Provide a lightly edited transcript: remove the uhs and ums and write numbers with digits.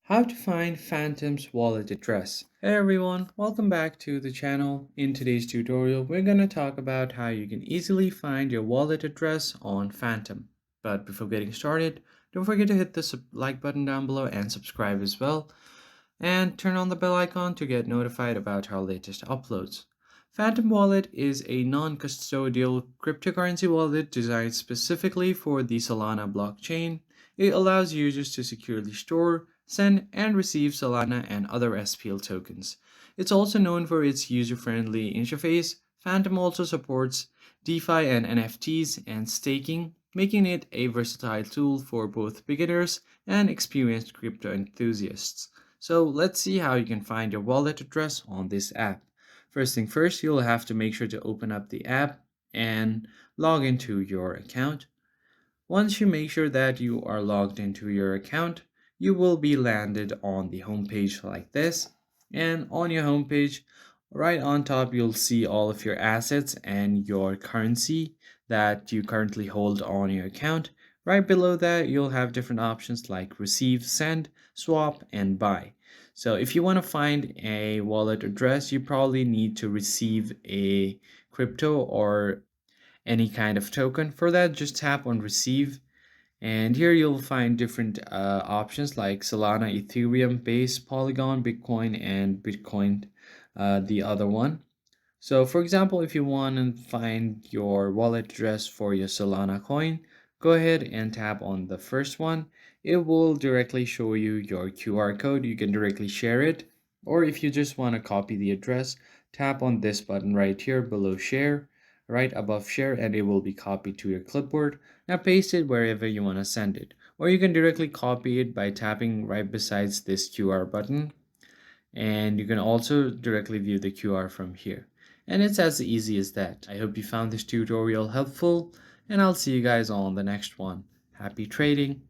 How to find Phantom's wallet address. Hey everyone, welcome back to the channel. In today's tutorial, we're going to talk about how you can easily find your wallet address on Phantom. But before getting started, don't forget to hit the like button down below and subscribe as well. And turn on the bell icon to get notified about our latest uploads. Phantom Wallet is a non-custodial cryptocurrency wallet designed specifically for the Solana blockchain. It allows users to securely store, send, and receive Solana and other SPL tokens. It's also known for its user-friendly interface. Phantom also supports DeFi and NFTs and staking, making it a versatile tool for both beginners and experienced crypto enthusiasts. So let's see how you can find your wallet address on this app. First thing first, you'll have to make sure to open up the app and log into your account. Once you make sure that you are logged into your account, you will be landed on the homepage like this. And on your homepage, right on top, you'll see all of your assets and your currency that you currently hold on your account. Right below that, you'll have different options like receive, send, swap, and buy. So if you want to find a wallet address, you probably need to receive a crypto or any kind of token. For that, just tap on receive, and here you'll find different options like Solana, Ethereum, Base, Polygon, Bitcoin, and Bitcoin, the other one. So for example, if you want to find your wallet address for your Solana coin, go ahead and tap on the first one. It will directly show you your QR code. You can directly share it. Or if you just want to copy the address, tap on this button right here below share, right above share, and it will be copied to your clipboard. Now paste it wherever you want to send it. Or you can directly copy it by tapping right besides this QR button, and you can also directly view the QR from here. And it's as easy as that. I hope you found this tutorial helpful, and I'll see you guys on the next one. Happy trading!